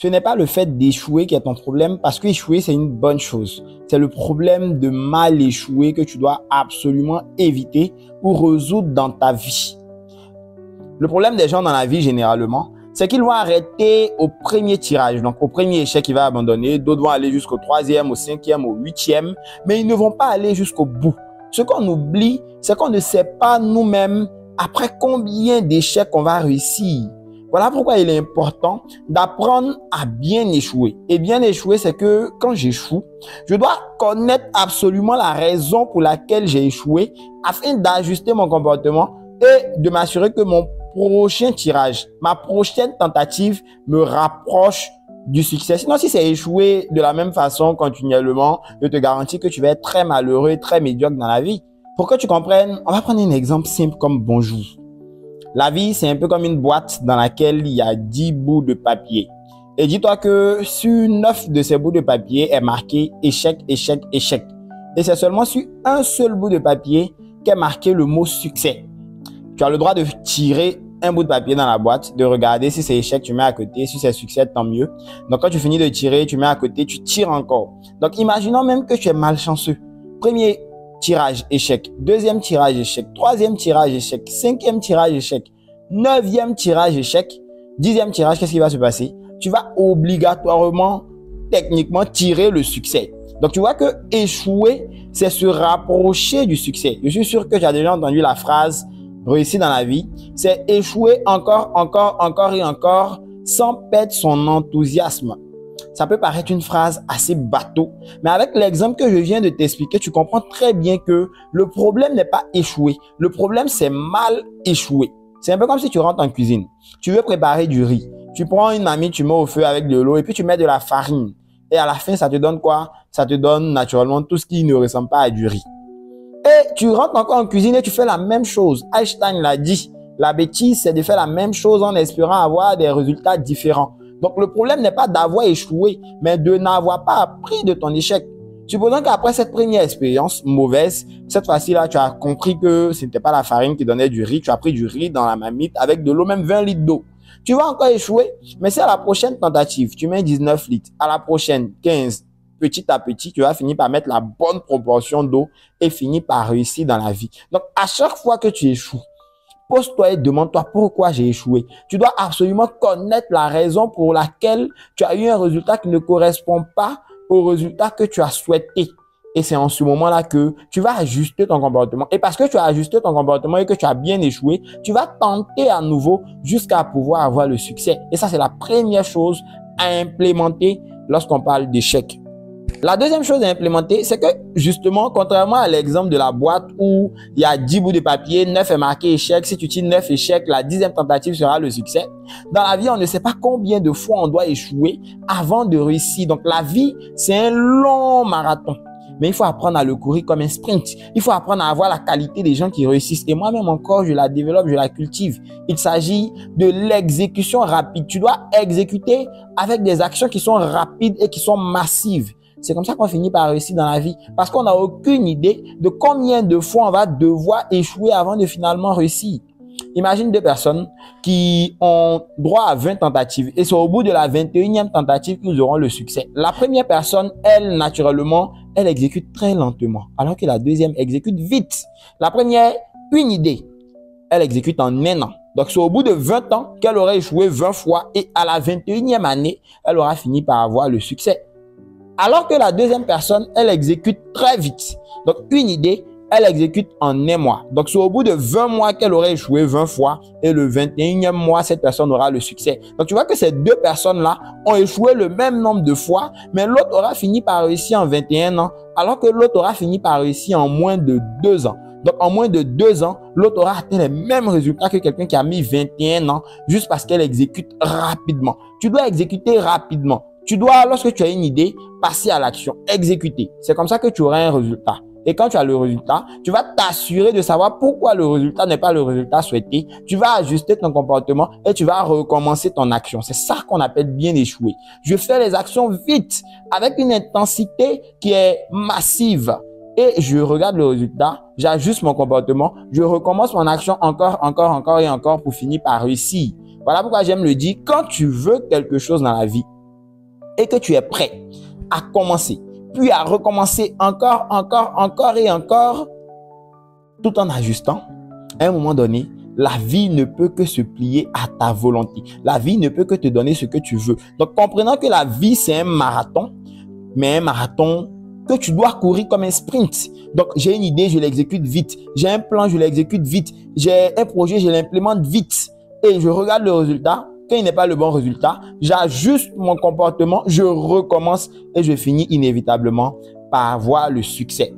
Ce n'est pas le fait d'échouer qui est ton problème, parce que échouer, c'est une bonne chose. C'est le problème de mal échouer que tu dois absolument éviter ou résoudre dans ta vie. Le problème des gens dans la vie, généralement, c'est qu'ils vont arrêter au premier tirage. Donc, au premier échec, ils vont abandonner. D'autres vont aller jusqu'au 3e, au 5e, au 8e, mais ils ne vont pas aller jusqu'au bout. Ce qu'on oublie, c'est qu'on ne sait pas nous-mêmes après combien d'échecs on va réussir. Voilà pourquoi il est important d'apprendre à bien échouer. Et bien échouer, c'est que quand j'échoue, je dois connaître absolument la raison pour laquelle j'ai échoué afin d'ajuster mon comportement et de m'assurer que mon prochain tirage, ma prochaine tentative me rapproche du succès. Sinon, si c'est échouer de la même façon continuellement, je te garantis que tu vas être très malheureux et très médiocre dans la vie. Pour que tu comprennes, on va prendre un exemple simple comme bonjour. La vie, c'est un peu comme une boîte dans laquelle il y a 10 bouts de papier. Et dis-toi que sur 9 de ces bouts de papier est marqué échec, échec, échec. Et c'est seulement sur un seul bout de papier qu'est marqué le mot succès. Tu as le droit de tirer un bout de papier dans la boîte, de regarder si c'est échec, tu mets à côté, si c'est succès, tant mieux. Donc quand tu finis de tirer, tu mets à côté, tu tires encore. Donc imaginons même que tu es malchanceux. Premier tirage, échec. Deuxième tirage, échec. Troisième tirage, échec. Cinquième tirage, échec. Neuvième tirage, échec. 10e tirage, qu'est-ce qui va se passer? Tu vas obligatoirement, techniquement, tirer le succès. Donc, tu vois que échouer, c'est se rapprocher du succès. Je suis sûr que tu as déjà entendu la phrase « réussir dans la vie ». C'est échouer encore et encore sans perdre son enthousiasme. Ça peut paraître une phrase assez bateau, mais avec l'exemple que je viens de t'expliquer, tu comprends très bien que le problème n'est pas échouer. Le problème, c'est mal échouer. C'est un peu comme si tu rentres en cuisine. Tu veux préparer du riz. Tu prends une marmite, tu mets au feu avec de l'eau et puis tu mets de la farine. Et à la fin, ça te donne quoi? Ça te donne naturellement tout ce qui ne ressemble pas à du riz. Et tu rentres encore en cuisine et tu fais la même chose. Einstein l'a dit. La bêtise, c'est de faire la même chose en espérant avoir des résultats différents. Donc, le problème n'est pas d'avoir échoué, mais de n'avoir pas appris de ton échec. Supposons qu'après cette première expérience mauvaise, cette fois-ci-là, tu as compris que ce n'était pas la farine qui donnait du riz. Tu as pris du riz dans la marmite avec de l'eau, même 20 litres d'eau. Tu vas encore échouer, mais si à la prochaine tentative, tu mets 19 litres, à la prochaine 15, petit à petit, tu vas finir par mettre la bonne proportion d'eau et finir par réussir dans la vie. Donc, à chaque fois que tu échoues, pose-toi et demande-toi pourquoi j'ai échoué. Tu dois absolument connaître la raison pour laquelle tu as eu un résultat qui ne correspond pas au résultat que tu as souhaité. Et c'est en ce moment-là que tu vas ajuster ton comportement. Et parce que tu as ajusté ton comportement et que tu as bien échoué, tu vas tenter à nouveau jusqu'à pouvoir avoir le succès. Et ça, c'est la première chose à implémenter lorsqu'on parle d'échec. La deuxième chose à implémenter, c'est que justement, contrairement à l'exemple de la boîte où il y a 10 bouts de papier, 9 est marqué échec. Si tu tires 9 échecs, la 10e tentative sera le succès. Dans la vie, on ne sait pas combien de fois on doit échouer avant de réussir. Donc, la vie, c'est un long marathon. Mais il faut apprendre à le courir comme un sprint. Il faut apprendre à avoir la qualité des gens qui réussissent. Et moi-même encore, je la développe, je la cultive. Il s'agit de l'exécution rapide. Tu dois exécuter avec des actions qui sont rapides et qui sont massives. C'est comme ça qu'on finit par réussir dans la vie. Parce qu'on n'a aucune idée de combien de fois on va devoir échouer avant de finalement réussir. Imagine deux personnes qui ont droit à 20 tentatives et c'est au bout de la 21e tentative qu'ils auront le succès. La première personne, elle, naturellement, elle exécute très lentement, alors que la deuxième exécute vite. La première, une idée, elle exécute en un an. Donc, c'est au bout de 20 ans qu'elle aurait échoué 20 fois et à la 21e année, elle aura fini par avoir le succès. Alors que la deuxième personne, elle exécute très vite. Donc, une idée, elle exécute en un mois. Donc, c'est au bout de 20 mois qu'elle aurait échoué 20 fois et le 21e mois, cette personne aura le succès. Donc, tu vois que ces deux personnes-là ont échoué le même nombre de fois, mais l'autre aura fini par réussir en 21 ans, alors que l'autre aura fini par réussir en moins de 2 ans. Donc, en moins de 2 ans, l'autre aura atteint les mêmes résultats que quelqu'un qui a mis 21 ans juste parce qu'elle exécute rapidement. Tu dois exécuter rapidement. Tu dois, lorsque tu as une idée, passer à l'action, exécuter. C'est comme ça que tu auras un résultat. Et quand tu as le résultat, tu vas t'assurer de savoir pourquoi le résultat n'est pas le résultat souhaité. Tu vas ajuster ton comportement et tu vas recommencer ton action. C'est ça qu'on appelle bien échouer. Je fais les actions vite, avec une intensité qui est massive. Et je regarde le résultat, j'ajuste mon comportement, je recommence mon action encore pour finir par réussir. Voilà pourquoi j'aime le dire, quand tu veux quelque chose dans la vie, et que tu es prêt à commencer, puis à recommencer encore et encore, tout en ajustant, à un moment donné, la vie ne peut que se plier à ta volonté. La vie ne peut que te donner ce que tu veux. Donc, comprenant que la vie, c'est un marathon, mais un marathon que tu dois courir comme un sprint. Donc, j'ai une idée, je l'exécute vite. J'ai un plan, je l'exécute vite. J'ai un projet, je l'implémente vite. Et je regarde le résultat. Quand il n'est pas le bon résultat, j'ajuste mon comportement, je recommence et je finis inévitablement par avoir le succès.